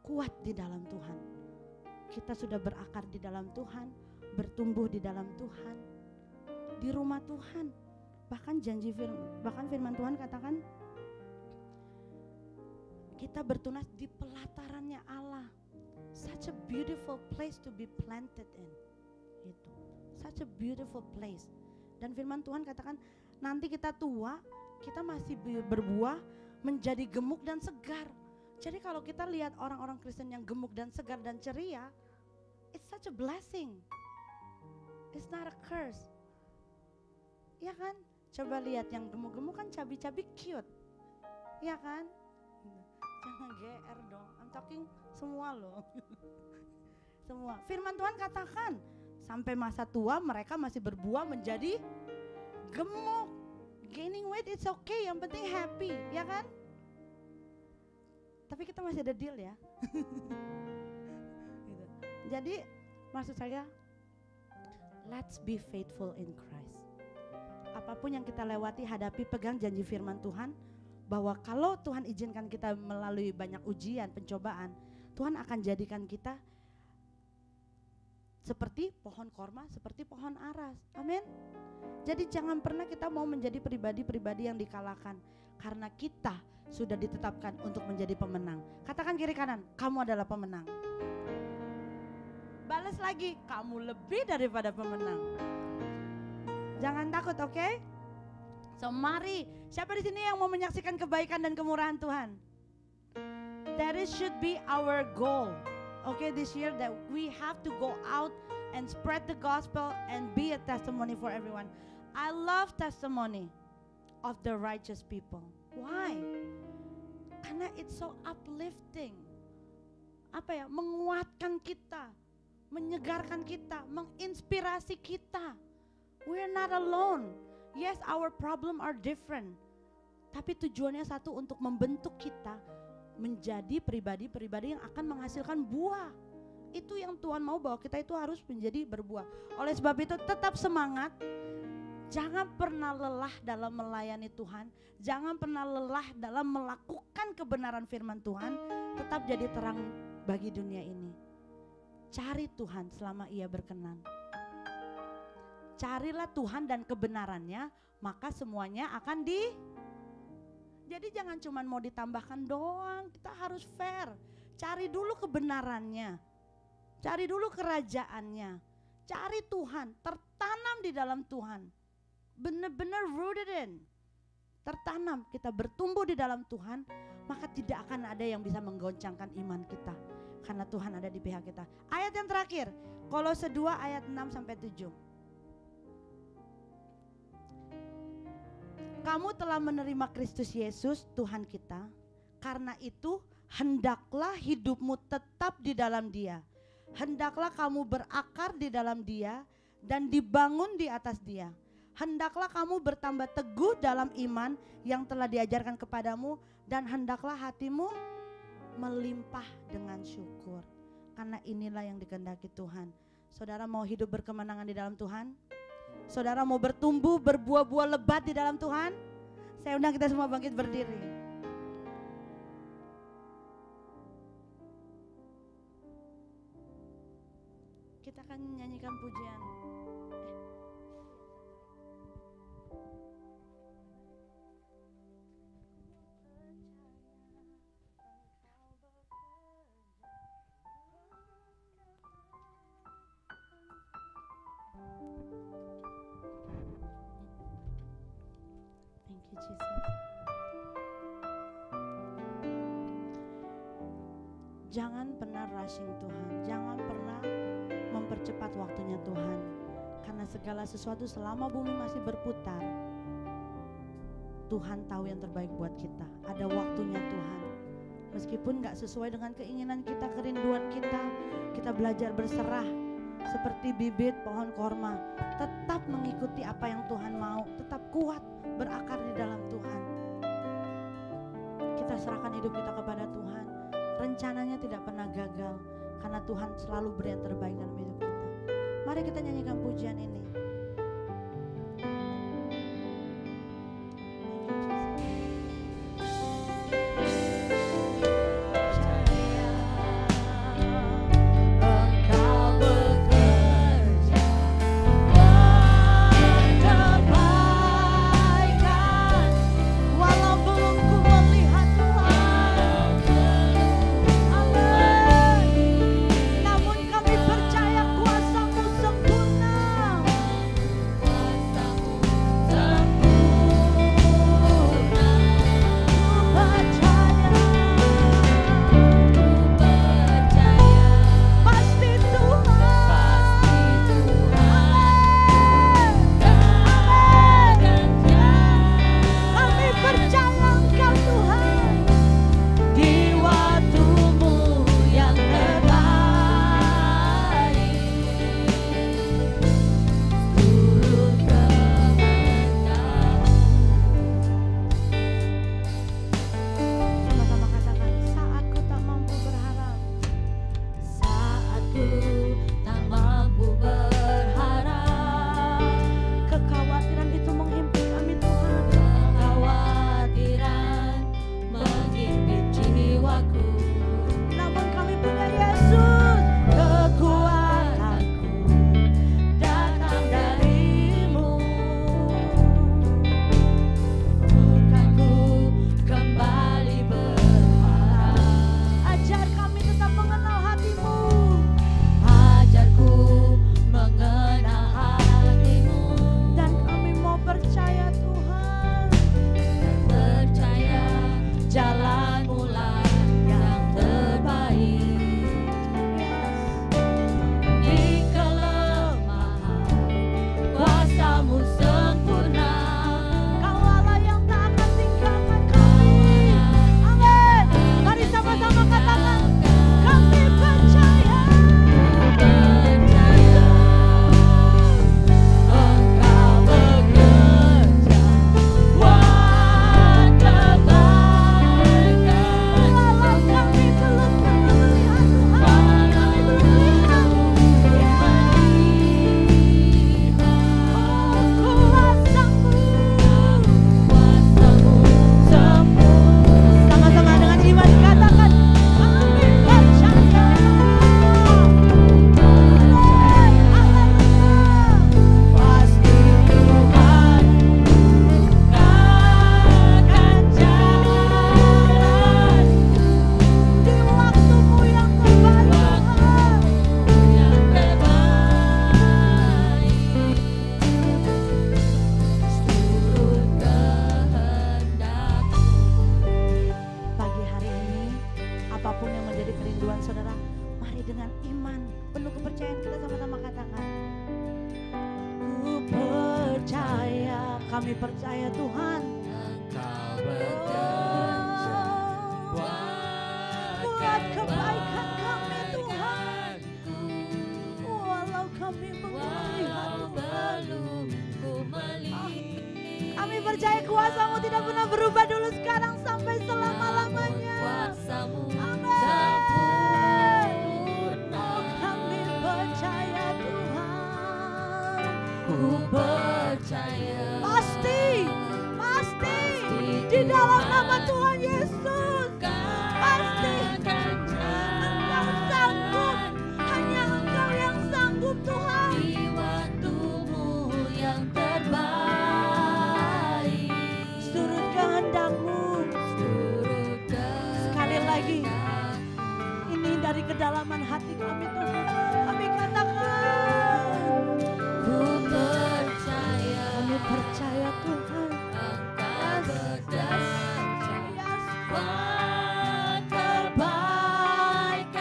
kuat di dalam Tuhan? Kita sudah berakar di dalam Tuhan, bertumbuh di dalam Tuhan, di rumah Tuhan. Bahkan firman Tuhan katakan, kita bertunas di pelatarannya Allah. Such a beautiful place to be planted in. Itu. Such a beautiful place. Dan firman Tuhan katakan, nanti kita tua, kita masih berbuah menjadi gemuk dan segar. Jadi kalau kita lihat orang-orang Kristen yang gemuk dan segar dan ceria, it's such a blessing. It's not a curse. Ya kan? Coba lihat yang gemuk-gemuk kan cabi-cabi cute. Ya kan? Jangan GR dong. I'm talking semua loh. Semua. Firman Tuhan katakan, sampai masa tua mereka masih berbuah menjadi gemuk. Gaining weight it's okay, yang penting happy, ya kan? Tapi kita masih ada deal ya. Gitu. Jadi maksud saya, let's be faithful in Christ. Apapun yang kita lewati, hadapi, pegang janji firman Tuhan, bahwa kalau Tuhan izinkan kita melalui banyak ujian, pencobaan, Tuhan akan jadikan kita seperti pohon korma, seperti pohon aras. Amin. Jadi jangan pernah kita mau menjadi pribadi-pribadi yang dikalahkan, karena kita sudah ditetapkan untuk menjadi pemenang. Katakan kiri kanan, kamu adalah pemenang. Balas lagi, kamu lebih daripada pemenang. Jangan takut, oke? So mari, siapa di sini yang mau menyaksikan kebaikan dan kemurahan Tuhan? That is should be our goal. Okay, this year that we have to go out and spread the gospel and be a testimony for everyone. I love testimony of the righteous people. Why? Karena it's so uplifting. Apa ya? Menguatkan kita, menyegarkan kita, menginspirasi kita. We're not alone. Yes, our problem are different. Tapi tujuannya satu, untuk membentuk kita menjadi pribadi-pribadi yang akan menghasilkan buah. Itu yang Tuhan mau, bahwa kita itu harus menjadi berbuah. Oleh sebab itu tetap semangat. Jangan pernah lelah dalam melayani Tuhan. Jangan pernah lelah dalam melakukan kebenaran firman Tuhan. Tetap jadi terang bagi dunia ini. Cari Tuhan selama Ia berkenan. Carilah Tuhan dan kebenarannya, maka semuanya akan Jadi jangan cuma mau ditambahkan doang, kita harus fair. Cari dulu kebenarannya, cari dulu kerajaannya, cari Tuhan, tertanam di dalam Tuhan. Benar-benar rooted in, tertanam, kita bertumbuh di dalam Tuhan, maka tidak akan ada yang bisa menggoncangkan iman kita, karena Tuhan ada di pihak kita. Ayat yang terakhir, Kolose 2 ayat 6-7. Kamu telah menerima Kristus Yesus Tuhan kita, karena itu hendaklah hidupmu tetap di dalam Dia. Hendaklah kamu berakar di dalam Dia dan dibangun di atas Dia. Hendaklah kamu bertambah teguh dalam iman yang telah diajarkan kepadamu, dan hendaklah hatimu melimpah dengan syukur. Karena inilah yang dikehendaki Tuhan. Saudara mau hidup berkemenangan di dalam Tuhan? Saudara mau bertumbuh, berbuah-buah lebat di dalam Tuhan? Saya undang kita semua bangkit berdiri. Kita akan menyanyikan pujian. Jangan pernah rushing Tuhan, jangan pernah mempercepat waktunya Tuhan. Karena segala sesuatu selama bumi masih berputar, Tuhan tahu yang terbaik buat kita. Ada waktunya Tuhan. Meskipun gak sesuai dengan keinginan kita, kerinduan kita, kita belajar berserah seperti bibit pohon korma. Tetap mengikuti apa yang Tuhan mau, tetap kuat berakar di dalam Tuhan. Kita serahkan hidup kita kepada Tuhan. Rencananya tidak pernah gagal, karena Tuhan selalu beri yang terbaik dalam hidup kita. Mari kita nyanyikan pujian ini. Kami percaya Tuhan, Engkau bekerja buat kebaikan kami Tuhan. Walau kami melihat Tuhan, kami percaya kuasa-Mu tidak pernah berubah dulu, sekarang sampai selama-lamanya. Amin. Oh, kami percaya Tuhan. Ku percaya Pasti di dalam nama Tuhan Yesus, pasti Engkau sanggup, hanya Engkau yang sanggup Tuhan. di waktu-Mu yang terbaik. Surut kehendak-Mu. Sekali lagi, ini dari kedalaman hati kami Tuhan, kami katakan, Ku percaya, kami percaya Tuhan. Engkau bekerja Yes. buat kebaikan.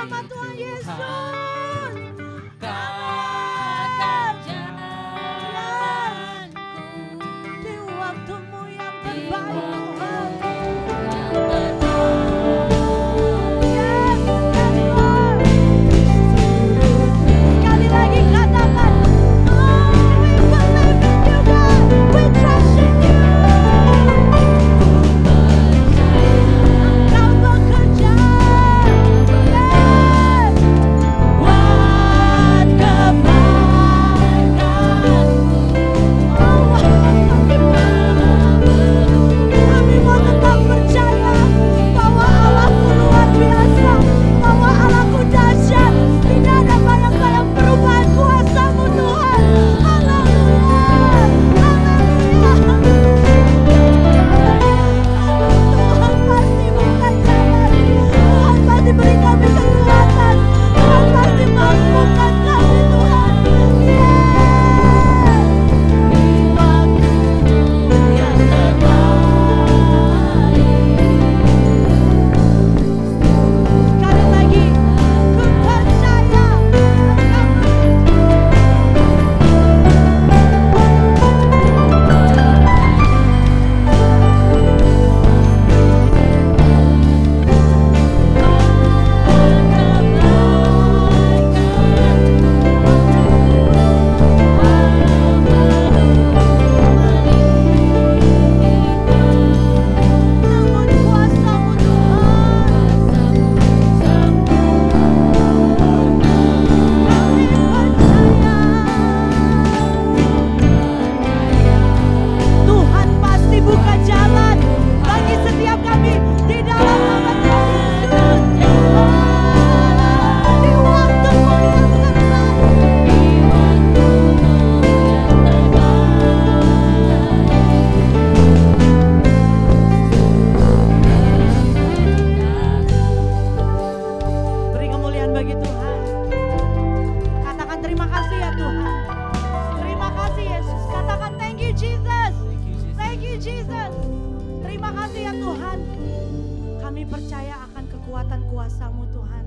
nama Tuhan Yesus. Katakan jalanku Di waktumu yang di terbaik Tuhan. yang terbaik. Yes, Lord. Sekali lagi katakan, oh, we believe in you God, we trust in you. Engkau bekerja, yes. Buat kebaikanku. Oh, kami mau tetap percaya bahwa Allahku luar biasa, bahwa Allahku dahsyat. Tidak ada bayang-bayang perubahan kuasa-Mu Tuhan. Haleluya, haleluya. Tuhan pasti buka jalan, Tuhan pasti beri kami kekuatan, Tuhan pasti mampukan kami Tuhan. Yang terbaik. Sekali lagi, ku percaya namun kuasa-Mu Tuhan. Kami percaya Tuhan pasti buka jalan bagi setiap kami di dalam nama Tuhan Yesus. Di waktu-Mu yang terbaik. Beri kemuliaan bagi Tuhan. Katakan terima kasih ya Tuhan. Terima kasih Yesus. Katakan thank you Jesus. Thank you Jesus. Terima kasih ya Tuhan. Kami percaya akan kekuatan kuasa-Mu Tuhan.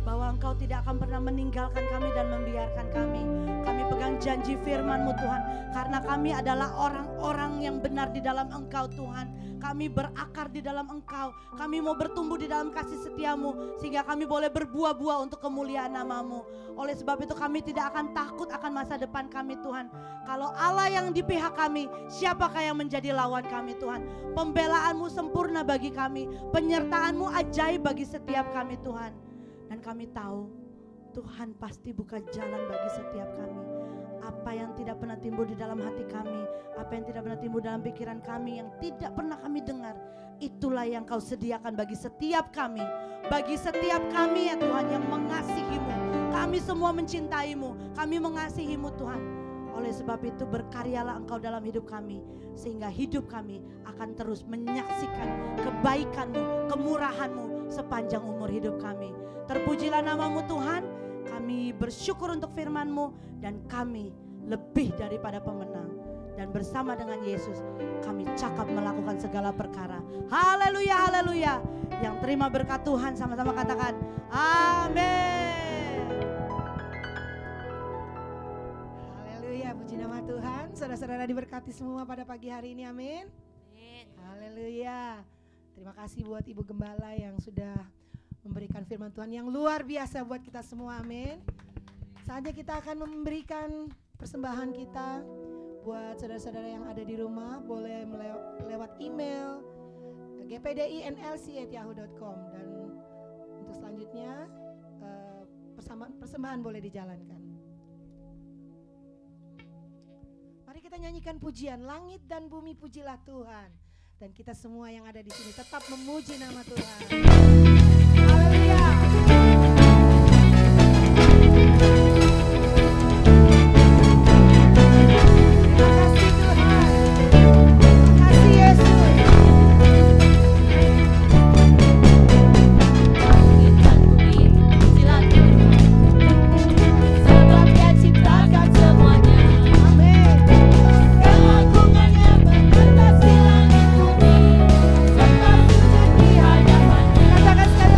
Bahwa Engkau tidak akan pernah meninggalkan kami dan membiarkan kami. Kami pegang janji firman-Mu Tuhan. Karena kami adalah orang-orang yang benar di dalam Engkau Tuhan. Kami berakar di dalam Engkau. Kami mau bertumbuh di dalam kasih setia-Mu. Sehingga kami boleh berbuah-buah untuk kemuliaan nama-Mu. Oleh sebab itu kami tidak akan takut akan masa depan kami Tuhan. Kalau Allah yang di pihak kami, siapakah yang menjadi lawan kami Tuhan. Pembelaan-Mu sempurna bagi kami. Penyertaan-Mu ajaib bagi setiap kami Tuhan. Dan kami tahu Tuhan pasti buka jalan bagi setiap kami. Apa yang tidak pernah timbul di dalam hati kami, apa yang tidak pernah timbul dalam pikiran kami, yang tidak pernah kami dengar, itulah yang Kau sediakan bagi setiap kami. Bagi setiap kami ya Tuhan yang mengasihi-Mu. Kami semua mencintai-Mu, kami mengasihi-Mu Tuhan. Oleh sebab itu berkaryalah Engkau dalam hidup kami. Sehingga hidup kami akan terus menyaksikan kebaikan-Mu, kemurahan-Mu sepanjang umur hidup kami. Terpujilah nama-Mu Tuhan. Kami bersyukur untuk firman-Mu dan kami lebih daripada pemenang. Dan bersama dengan Yesus kami cakap melakukan segala perkara. Haleluya, haleluya. Yang terima berkat Tuhan sama-sama katakan amin. Haleluya, puji nama Tuhan. Saudara-saudara diberkati semua pada pagi hari ini, amin. Haleluya. Terima kasih buat Ibu Gembala yang sudah memberikan firman Tuhan yang luar biasa buat kita semua, amin. Saatnya kita akan memberikan persembahan kita buat saudara-saudara yang ada di rumah. Boleh lewat email gpdinlc@yahoo.com. Dan untuk selanjutnya persembahan boleh dijalankan. Mari kita nyanyikan pujian, langit dan bumi pujilah Tuhan. Dan kita semua yang ada di sini tetap memuji nama Tuhan. Haleluya. Katakan sekali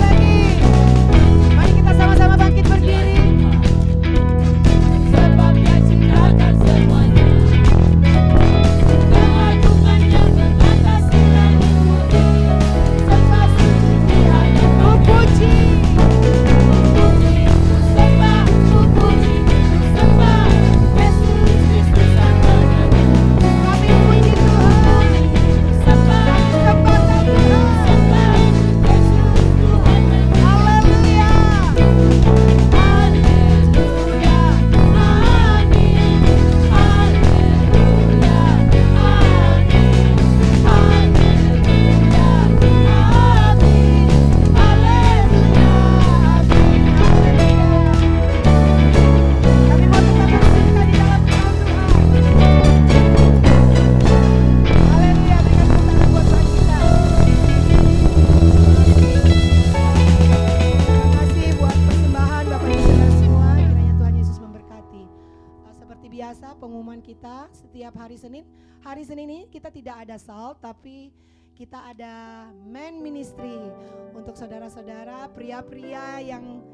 hari Senin ini kita tidak ada salt, tapi kita ada men ministry untuk saudara-saudara pria-pria yang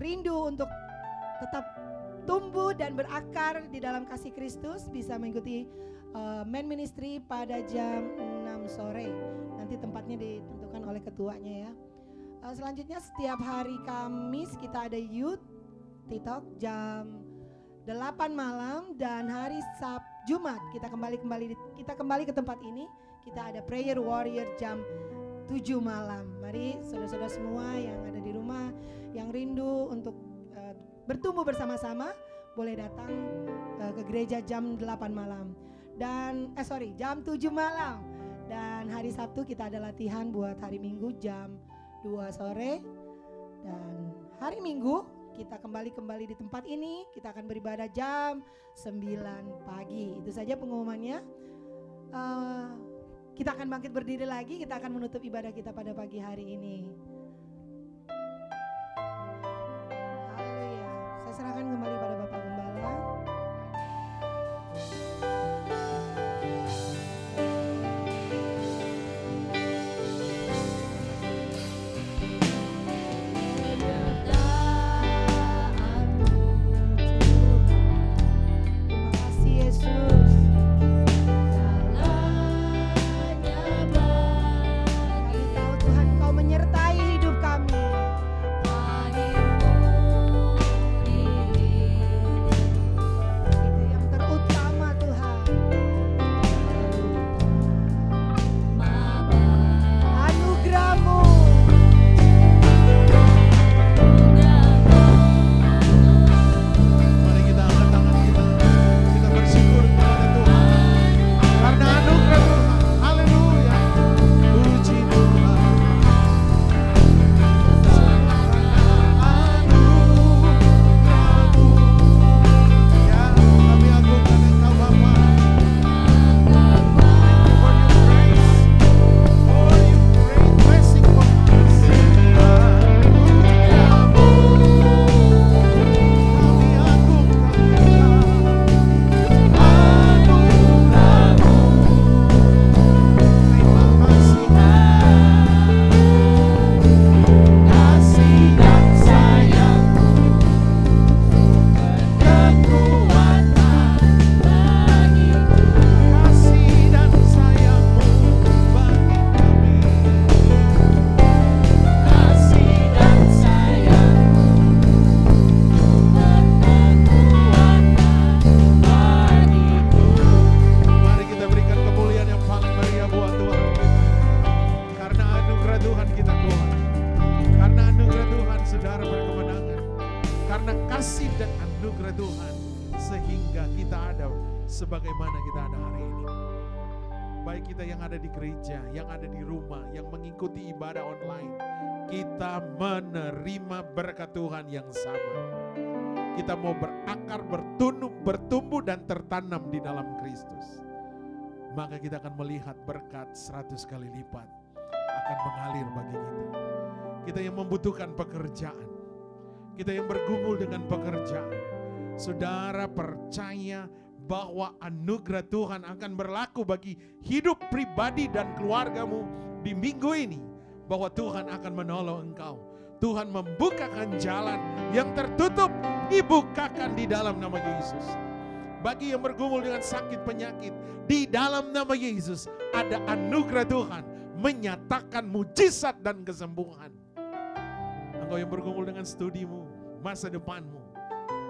rindu untuk tetap tumbuh dan berakar di dalam kasih Kristus, bisa mengikuti men ministry pada jam 6 sore. Nanti tempatnya ditentukan oleh ketuanya ya. Selanjutnya setiap hari Kamis kita ada youth TikTok jam 8 malam, dan hari Jumat kita kembali ke tempat ini. Kita ada prayer warrior jam 7 malam. Mari saudara-saudara semua yang ada di rumah yang rindu untuk bertumbuh bersama-sama boleh datang ke gereja jam 8 malam. Dan jam 7 malam. Dan hari Sabtu kita ada latihan buat hari Minggu jam 2 sore. Dan hari Minggu kita kembali di tempat ini. Kita akan beribadah jam 9 pagi. Itu saja pengumumannya. Kita akan bangkit berdiri lagi. Kita akan menutup ibadah kita pada pagi hari ini. Haleluya. Saya serahkan kembali pada Bapak Gembala. sebagaimana kita ada hari ini. Baik kita yang ada di gereja, yang ada di rumah, yang mengikuti ibadah online, kita menerima berkat Tuhan yang sama. Kita mau berakar, bertumbuh dan tertanam di dalam Kristus. Maka kita akan melihat berkat 100 kali lipat akan mengalir bagi kita. Kita yang membutuhkan pekerjaan, kita yang bergumul dengan pekerjaan, saudara percaya bahwa anugerah Tuhan akan berlaku bagi hidup pribadi dan keluargamu di minggu ini. Bahwa Tuhan akan menolong engkau. Tuhan membukakan jalan yang tertutup, dibukakan di dalam nama Yesus. Bagi yang bergumul dengan sakit penyakit, di dalam nama Yesus ada anugerah Tuhan menyatakan mujizat dan kesembuhan. Engkau yang bergumul dengan studimu, masa depanmu,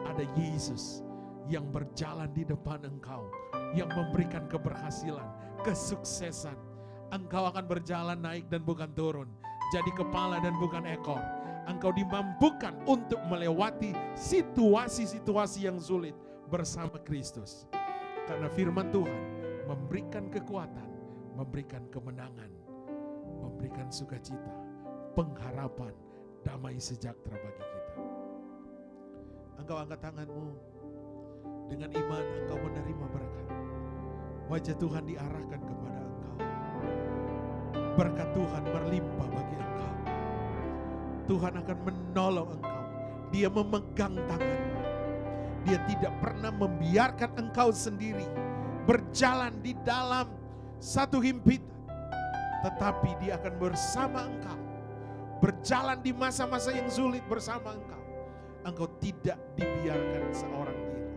ada Yesus yang berjalan di depan engkau, yang memberikan keberhasilan, kesuksesan. Engkau akan berjalan naik dan bukan turun, jadi kepala dan bukan ekor. Engkau dimampukan untuk melewati situasi-situasi yang sulit bersama Kristus. Karena firman Tuhan memberikan kekuatan, memberikan kemenangan, memberikan sukacita, pengharapan, damai sejahtera bagi kita. Engkau angkat tanganmu, dengan iman engkau menerima berkat. Wajah Tuhan diarahkan kepada engkau. Berkat Tuhan berlimpah bagi engkau. Tuhan akan menolong engkau. Dia memegang tanganmu. Dia tidak pernah membiarkan engkau sendiri. berjalan di dalam satu himpitan, tetapi dia akan bersama engkau. Berjalan di masa-masa yang sulit bersama engkau. Engkau tidak dibiarkan seorang diri.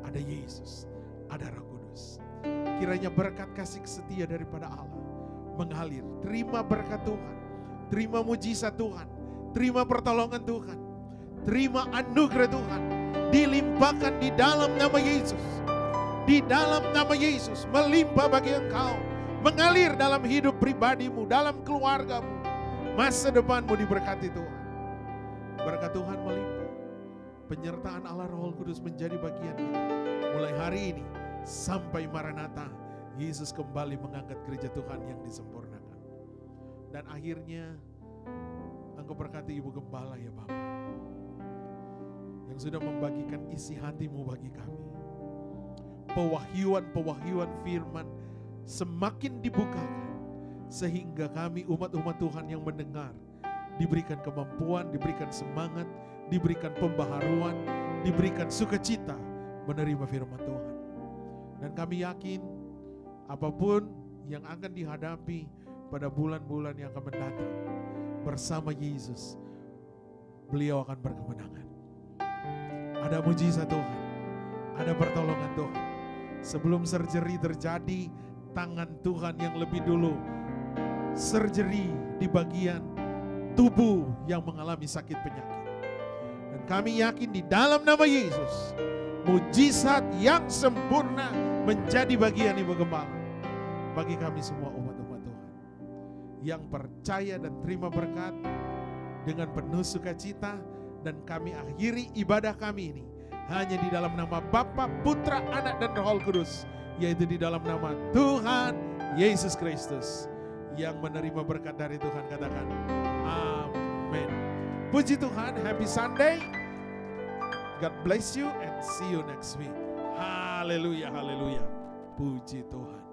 Ada Yesus, ada Roh Kudus. Kiranya berkat kasih setia daripada Allah mengalir. Terima berkat Tuhan, terima mujizat Tuhan, terima pertolongan Tuhan, terima anugerah Tuhan, dilimpahkan di dalam nama Yesus. Di dalam nama Yesus melimpah bagi engkau, mengalir dalam hidup pribadimu, dalam keluargamu. Masa depanmu diberkati Tuhan. Berkat Tuhan melimpah. Penyertaan Allah Roh Kudus menjadi bagian kita. Mulai hari ini sampai Maranatha, Yesus kembali mengangkat gereja Tuhan yang disempurnakan. Dan akhirnya engkau berkati Ibu Gembala ya Bapak, yang sudah membagikan isi hatimu bagi kami. Pewahyuan firman semakin dibukakan, sehingga kami umat-umat Tuhan yang mendengar diberikan kemampuan, diberikan semangat, diberikan pembaharuan, diberikan sukacita menerima firman Tuhan. Dan kami yakin apapun yang akan dihadapi pada bulan-bulan yang akan mendatang, bersama Yesus, beliau akan berkemenangan. Ada mujizat Tuhan, ada pertolongan Tuhan. Sebelum surgery terjadi, tangan Tuhan yang lebih dulu surgery di bagian tubuh yang mengalami sakit penyakit. Dan kami yakin di dalam nama Yesus, mujizat yang sempurna menjadi bagian Ibu Gembala bagi kami semua umat-umat Tuhan yang percaya dan terima berkat dengan penuh sukacita. Dan kami akhiri ibadah kami ini hanya di dalam nama Bapa, Putra, Anak, dan Roh Kudus, yaitu di dalam nama Tuhan Yesus Kristus. Yang menerima berkat dari Tuhan katakan amin. Puji Tuhan, happy Sunday. God bless you and see you next week. Haleluya, haleluya. Puji Tuhan.